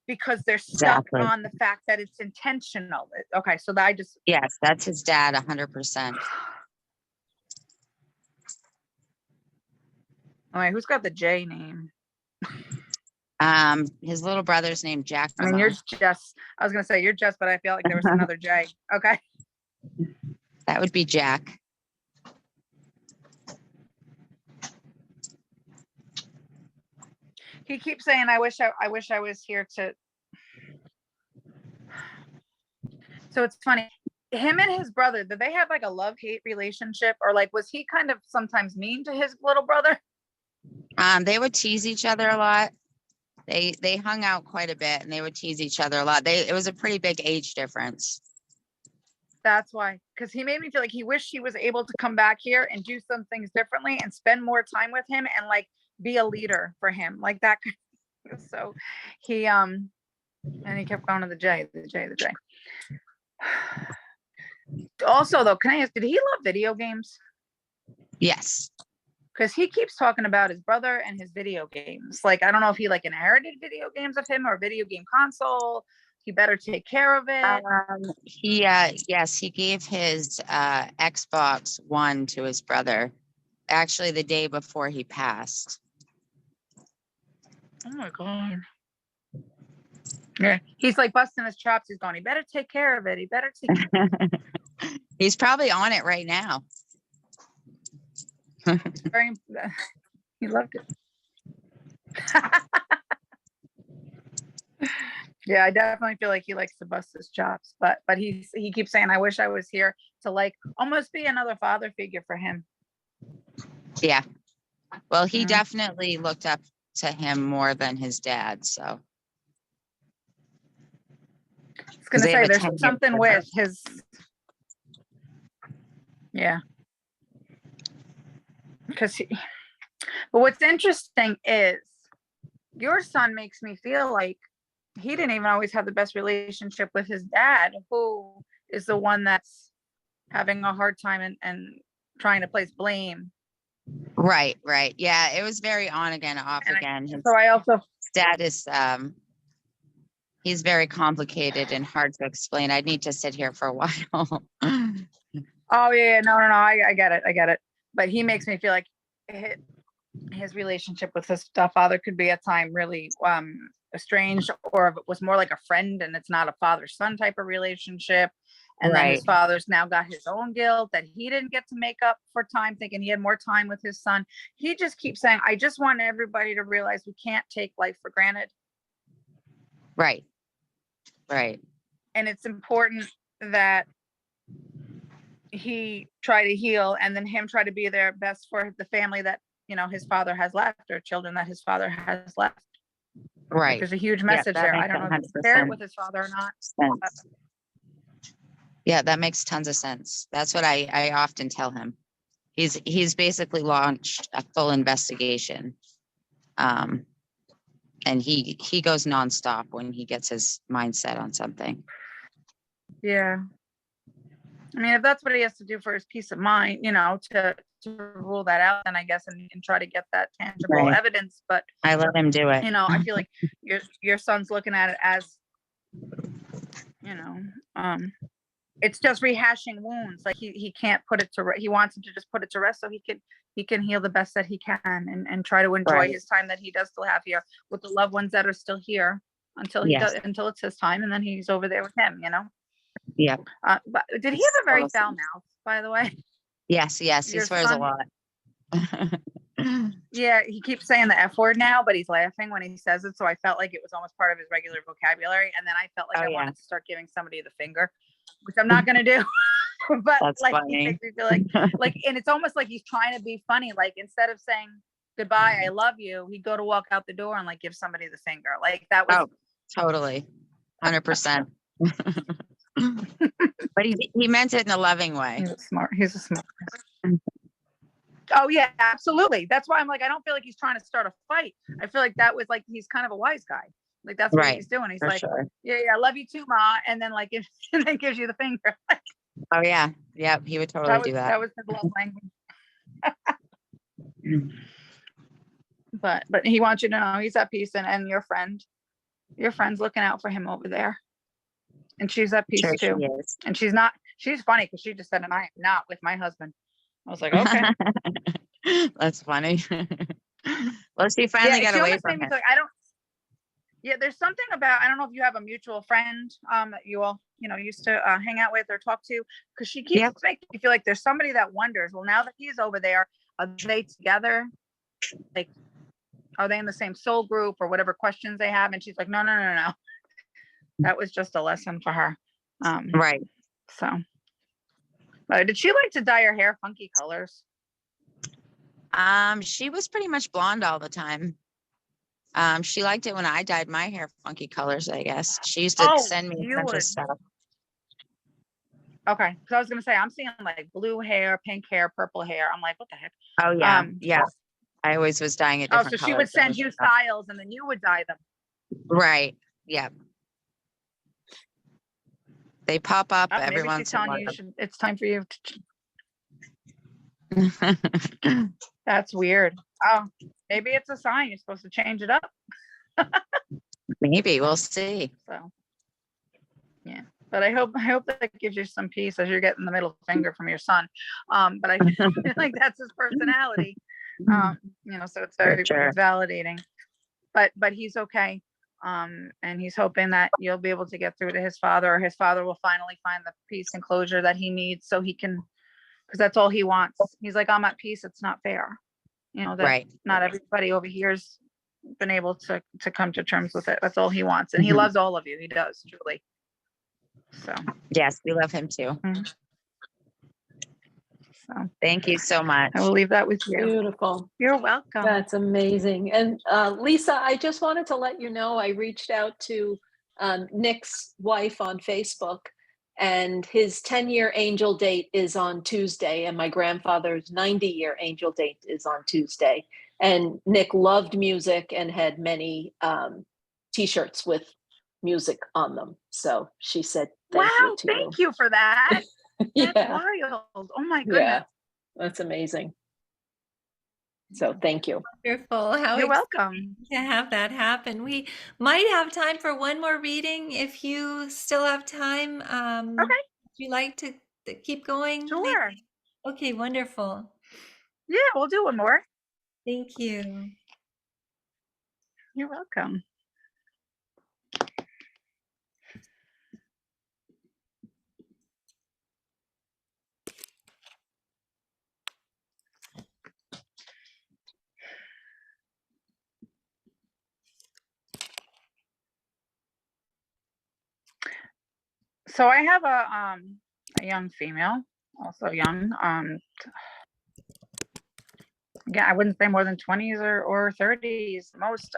because they're stuck Exactly. on the fact that it's intentional. Okay, so I just, Yes, that's his dad, 100%. all right, who's got the J name? His little brother's named Jack. I mean, you're Jess. I was gonna say you're Jess, but I feel like there was another J. Okay. That would be Jack. He keeps saying, I wish I was here to. So it's funny. Him and his brother, did they have like a love-hate relationship, or like was he kind of sometimes mean to his little brother? They would tease each other a lot. They hung out quite a bit, and they would tease each other a lot. It was a pretty big age difference. That's why, because he made me feel like he wished he was able to come back here and do some things differently and spend more time with him and like be a leader for him, like that. So he and he kept going to the J. Also, though, can I ask, did he love video games? Yes. Because he keeps talking about his brother and his video games. Like, I don't know if he like inherited video games of him or a video game console. He better take care of it. Yes, he gave his Xbox One to his brother, actually the day before he passed. Oh my God. Yeah, he's like busting his chops. He's going, he better take care of it. He better take care of it. He's probably on it right now. Very, he loved it. Yeah, I definitely feel like he likes to bust his chops, but he keeps saying, I wish I was here to like almost be another father figure for him. Yeah. Well, he definitely looked up to him more than his dad, so. I was gonna They have say a there's 10-year something with his, yeah. Because but what's interesting is your son makes me feel like he didn't even always have the best relationship with his dad, who is the one that's having a hard time and trying to place blame. Right. Yeah, it was very on again, off again. So I also, Dad is he's very complicated and hard to explain. I'd need to sit here for a while. oh yeah, no, I get it. But he makes me feel like his relationship with his stepfather could be at time really estranged, or if it was more like a friend and it's not a father-son type of relationship. And then his father's now got his own guilt that he didn't get to make up for time, thinking he had more time with his son. He just keeps saying, I just want everybody to realize we can't take life for granted. Right. And it's important that he try to heal, and then him try to be their best for the family that, you know, his father has left, or children that his father has left. Right. Like, there's a huge message there. I don't know if he's shared it with his father or not. Yeah, that makes tons of sense. That's what I often tell him. He's basically launched a full investigation. and he goes nonstop when he gets his mindset on something. Yeah. I mean, if that's what he has to do for his peace of mind, you know, to rule that out, then I guess, and try to get that tangible Right. evidence. But, I let him do it. you know, I feel like your son's looking at it as, you know, it's just rehashing wounds. Like he can't put it to rest. He wants him to just put it to rest so he can heal the best that he can, and try to enjoy Right. his time that he does still have here with the loved ones that are still here until he Yes. does, until it's his time, and then he's over there with him, you know. Yeah. But did he have a very Awesome. foul mouth, by the way? Yes. He Your swears a son- lot. Yeah, he keeps saying the F word now, but he's laughing when he says it. So I felt like it was almost part of his regular vocabulary. And then I felt like Oh, I yeah. wanted to start giving somebody the finger, which I'm not gonna do. But That's like funny. he makes me feel like, and it's almost like he's trying to be funny. Like instead of saying goodbye, I love you, he'd go to walk out the door and like give somebody the finger. Like that was Oh, totally. 100%. But he meant it in a loving way. He's a smart. Oh yeah, absolutely. That's why I'm like, I don't feel like he's trying to start a fight. I feel like that was like, he's kind of a wise guy. Like that's what Right, he's doing. He's For like, sure. yeah, I love you too, Ma. And then like, and then gives you the finger. Oh yeah. Yep. He would totally do that. That was his love language. But he wants you to know he's at peace, and your friend's looking out for him over there. And she's at peace Sure too. she is. And she's funny because she just said, and I am not with my husband. I was like, okay. That's funny. Well, she finally got she away almost made from me it. feel like there's something about, I don't know if you have a mutual friend that you all, you know, used to hang out with or talk to, because she keeps Yep. making me feel like there's somebody that wonders, well, now that he's over there, are they together? Like, are they in the same soul group or whatever questions they have? And she's like, no. That was just a lesson for her. Right. So, did she like to dye her hair funky colors? She was pretty much blonde all the time. She liked it when I dyed my hair funky colors, I guess. She used to send me a bunch of stuff. Okay. So I was going to say, I'm seeing like blue hair, pink hair, purple hair. I'm like, what the heck? Oh yeah. Yeah. I always was dyeing it Oh, different so she would colors and send you stuff. styles and then you would dye them. Right. Yeah. They pop up every Maybe she's once in a telling while. you it's time for you to. That's weird. Oh, maybe it's a sign you're supposed to change it up. Maybe we'll see. So, yeah. But I hope that gives you some peace as you're getting the middle finger from your son. But I feel like that's his personality. You know, so it's very Sure. it's validating. But he's okay. And he's hoping that you'll be able to get through to his father, or his father will finally find the peace and closure that he needs, so he can, because that's all he wants. He's like, I'm at peace. It's not fair. You know, that Right. not everybody over here's been able to come to terms with it. That's all he wants. And he loves all of you. He does, truly. So Yes, we love him too. so Thank you so much. I will leave that with you. Beautiful. You're welcome. That's amazing. And Lisa, I just wanted to let you know, I reached out to Nick's wife on Facebook, and his 10-year angel date is on Tuesday, and my grandfather's 90-year angel date is on Tuesday. And Nick loved music and had many t-shirts with music on them. So she said, Thank you for that. That's Yeah, wild. Oh my goodness. yeah, that's amazing. So thank you. Wonderful. How You're exciting welcome. to have that happen. We might have time for one more reading if you still have time. Okay. Would you like to keep going? Sure. Okay, wonderful. Yeah, we'll do one more. Thank you. You're welcome. So I have a young female, also young. Yeah, I wouldn't say more than 20s or 30s. Most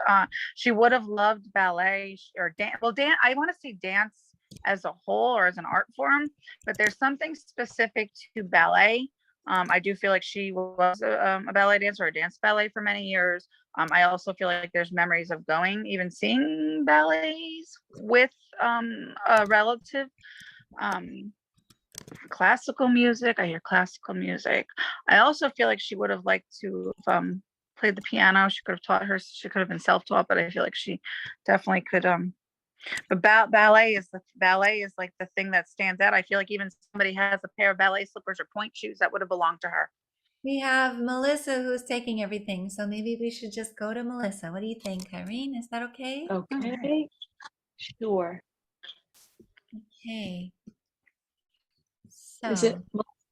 she would have loved ballet or dance. Well, I want to say dance as a whole or as an art form, but there's something specific to ballet I do feel like she was a ballet dancer or a dance ballet for many years. I also feel like there's memories of going, even seeing ballets with a relative. Classical music, I hear classical music. I also feel like she would have liked to have played the piano. She could have taught her, she could have been self-taught, but I feel like she definitely could. But ballet is like the thing that stands out. I feel like even somebody has a pair of ballet slippers or point shoes that would have belonged to her. We have Melissa who's taking everything, so maybe we should just go to Melissa. What do you think, Irene? Is that okay? Okay, sure. Okay. Is So it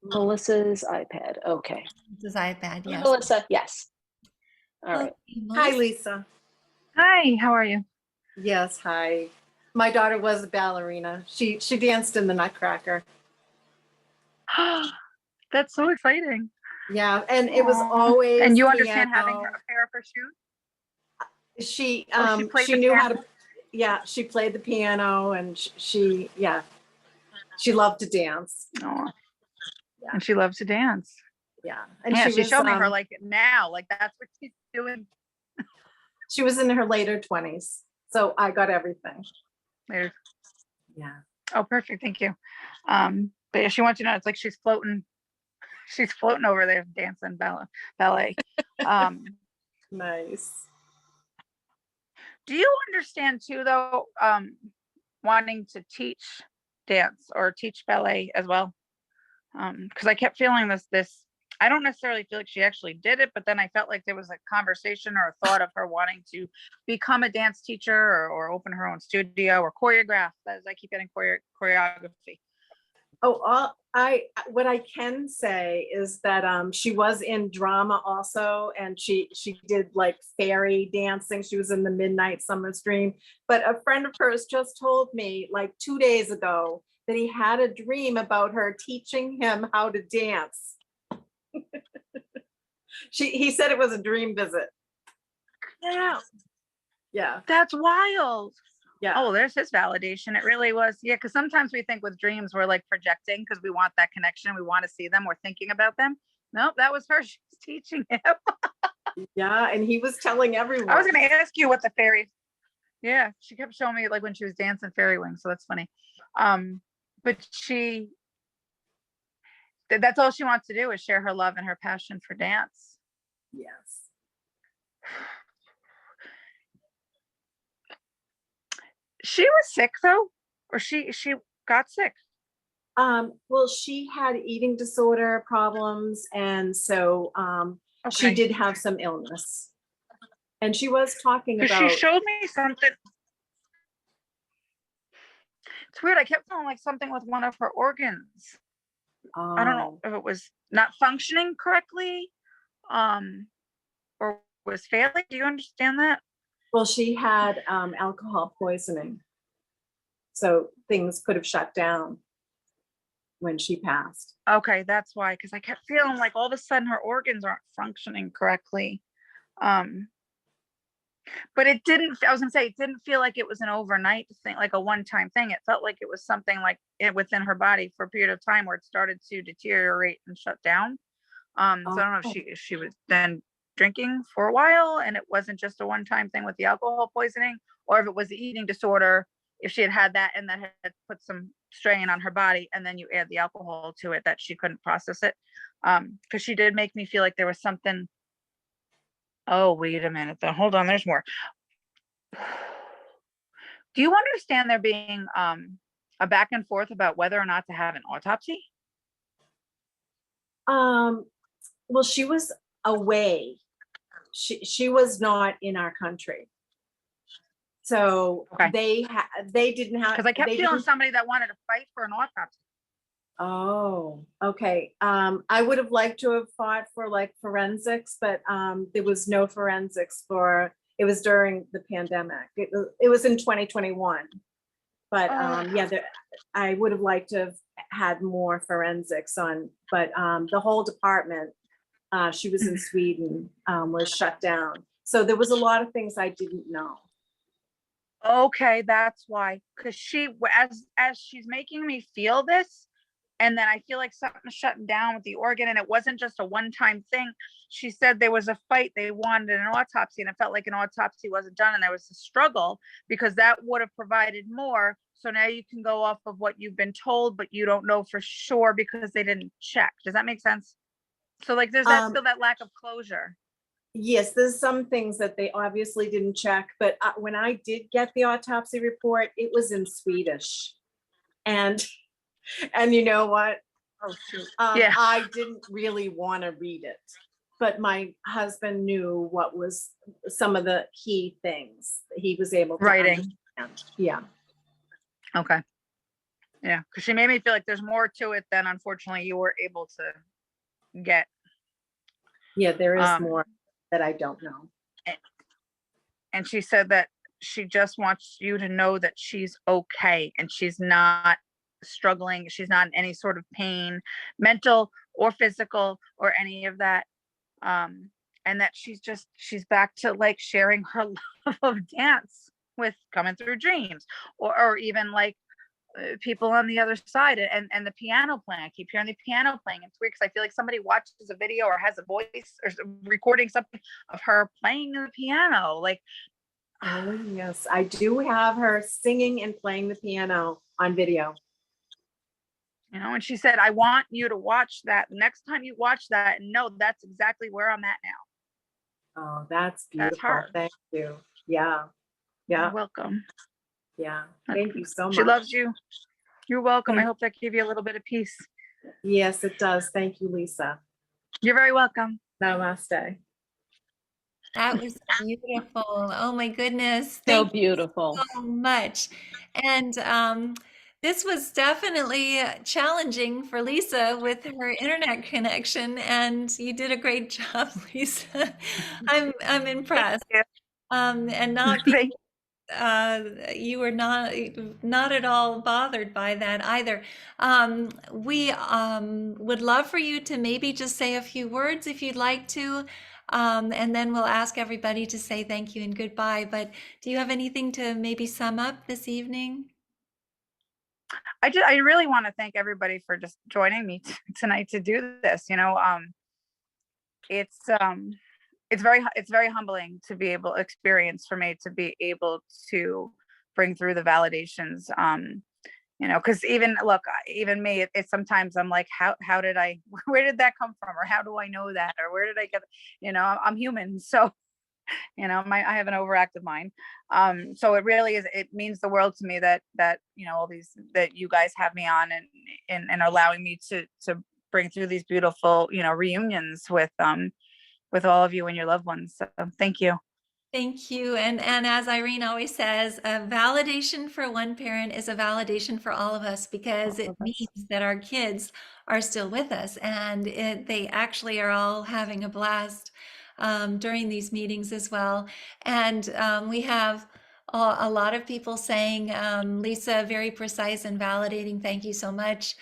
Melissa's iPad? Okay. this is iPad, yes. Melissa, yes. All right. Okay, Hi, Melissa. Lisa. Hi, how are you? Yes, hi. My daughter was a ballerina. She danced in the Nutcracker. That's so exciting. Yeah, and it was Aw. always And you understand having piano. a pair of her shoes? She played she the knew how piano? to, yeah, she played the piano, and she loved to dance. Oh. Yeah. And she loves to dance. Yeah, and Yeah, she was, showed me her like now, like that's what she's doing she was in her later 20s, so I got everything. later. Yeah. Oh, perfect. Thank you. But yeah, she wants you to know it's like she's floating over there dancing ballet. Nice. Do you understand too, though, wanting to teach dance or teach ballet as well? Because I kept feeling this. I don't necessarily feel like she actually did it, but then I felt like there was a conversation or a thought of her wanting to become a dance teacher or open her own studio or choreograph. As I keep getting choreography. Oh, what I can say is that she was in drama also, and she did like fairy dancing. She was in the Midnight Summer's Dream. But a friend of hers just told me like 2 days ago that he had a dream about her teaching him how to dance. He said it was a dream visit. Yeah, Yeah. that's wild. Yeah. Oh, there's his validation. It really was. Yeah, because sometimes we think with dreams we're like projecting because we want that connection. We want to see them. We're thinking about them. Nope, that was her. She was teaching him. Yeah, and he was telling everyone. I was going to ask you what the fairy. Yeah, she kept showing me like when she was dancing fairy wings. So that's funny. But that's all she wants to do is share her love and her passion for dance. Yes. She was sick though, or she got sick. Well, she had eating disorder problems, and so she Okay. did have some illness. And she was talking 'Cause about. she showed me something. It's weird. I kept feeling like something with one of her organs. I don't know if it was not functioning correctly, or was failing. Do you understand that? Well, she had alcohol poisoning, so things could have shut down when she passed. Okay, that's why. Because I kept feeling like all of a sudden her organs aren't functioning correctly. But it didn't. I was gonna say it didn't feel like it was an overnight thing, like a one-time thing. It felt like it was something like it within her body for a period of time where it started to deteriorate and shut down. So I don't know if she was then drinking for a while and it wasn't just a one-time thing with the alcohol poisoning, or if it was the eating disorder, if she had that and that had put some strain on her body, and then you add the alcohol to it that she couldn't process it. Because she did make me feel like there was something. Oh, wait a minute though. Hold on, there's more. Do you understand there being a back and forth about whether or not to have an autopsy? Well, she was away. She was not in our country, so Okay. they didn't have. Because I kept they feeling didn't- somebody that wanted to fight for an autopsy. Oh, okay. I would have liked to have fought for like forensics, but there was no forensics it was during the pandemic. It was in 2021. But yeah, I would have liked to have had more forensics on, but the whole department, she was in Sweden, was shut down. So there was a lot of things I didn't know. Okay, that's why. Because as she's making me feel this, And then I feel like something's shutting down with the organ, and it wasn't just a one-time thing. She said there was a fight. They wanted an autopsy, and it felt like an autopsy wasn't done, and there was a struggle because that would have provided more. So now you can go off of what you've been told, but you don't know for sure because they didn't check. Does that make sense? So like there's that still that lack of closure. Yes, there's some things that they obviously didn't check, but when I did get the autopsy report, it was in Swedish. And you know what? Oh shoot. Yeah. I didn't really want to read it, but my husband knew what was some of the key things that he was able to Writing. understand. Yeah. Okay. Yeah, because she made me feel like there's more to it than unfortunately you were able to get. Yeah, there is more that I don't know. And she said that she just wants you to know that she's okay and she's not struggling. She's not in any sort of pain, mental or physical or any of that. And that she's back to like sharing her love of dance with coming through dreams or even like people on the other side and the piano playing. I keep hearing the piano playing. It's weird because I feel like somebody watches a video or has a voice or recording something of her playing the piano. Like, oh yes, I do have her singing and playing the piano on video. You know, and she said, I want you to watch that next time you watch that and know that's exactly where I'm at now. Oh, that's beautiful. That's her. Thank you. Yeah. Yeah. You're welcome. Yeah. Thank you so much. She loves you. You're welcome. I hope that gave you a little bit of peace. Yes, it does. Thank you, Lisa. You're very welcome. Namaste. That was beautiful. Oh my goodness. So Thank you beautiful. so much. And this was definitely challenging for Lisa with her internet connection, and you did a great job, Lisa. I'm impressed. And not being you were not at all bothered by that either. We would love for you to maybe just say a few words if you'd like to, and then we'll ask everybody to say thank you and goodbye. But do you have anything to maybe sum up this evening? I really want to thank everybody for just joining me tonight to do this. You know, it's very humbling to be able experience for me to be able to bring through the validations. You know, because even me, it's sometimes I'm like, where did that come from, or how do I know that, or where did I get? You know, I'm human, so you know, I have an overactive mind. So it really is. It means the world to me that you know, all these that you guys have me on and allowing me to bring through these beautiful, you know, reunions with all of you and your loved ones. So thank you. Thank you. And as Irene always says, a validation for one parent is a validation for all of us, because it means that our kids are still with us, and they actually are all having a blast during these meetings as well. And we have a lot of people saying, Lisa, very precise and validating. Thank you so much.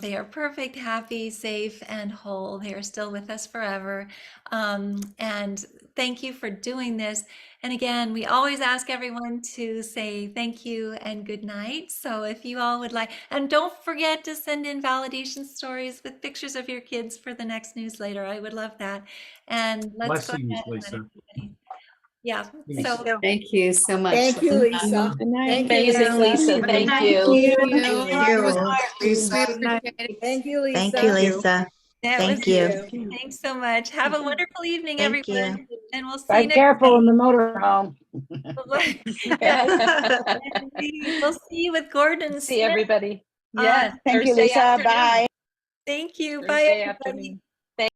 They are perfect, happy, safe, and whole. They are still with us forever. And thank you for doing this. And again, we always ask everyone to say thank you and good night. So if you all would like, and don't forget to send in validation stories with pictures of your kids for the next newsletter. I would love that. And let's go ahead and let everybody. Yeah. So Thank you so much. Thank you, Lisa. Amazing, Lisa. Thank you. Thank you, Lisa. Thank you, Lisa. that was Thank you. Thanks so much. Have a wonderful evening, Thank you. everyone. And we'll see Be you next careful in the motorhome. And we'll see you with Gordon. See everybody. Yeah. Thank you, Thursday Lisa. afternoon. Bye. Thank you. Bye, Thursday everybody. afternoon.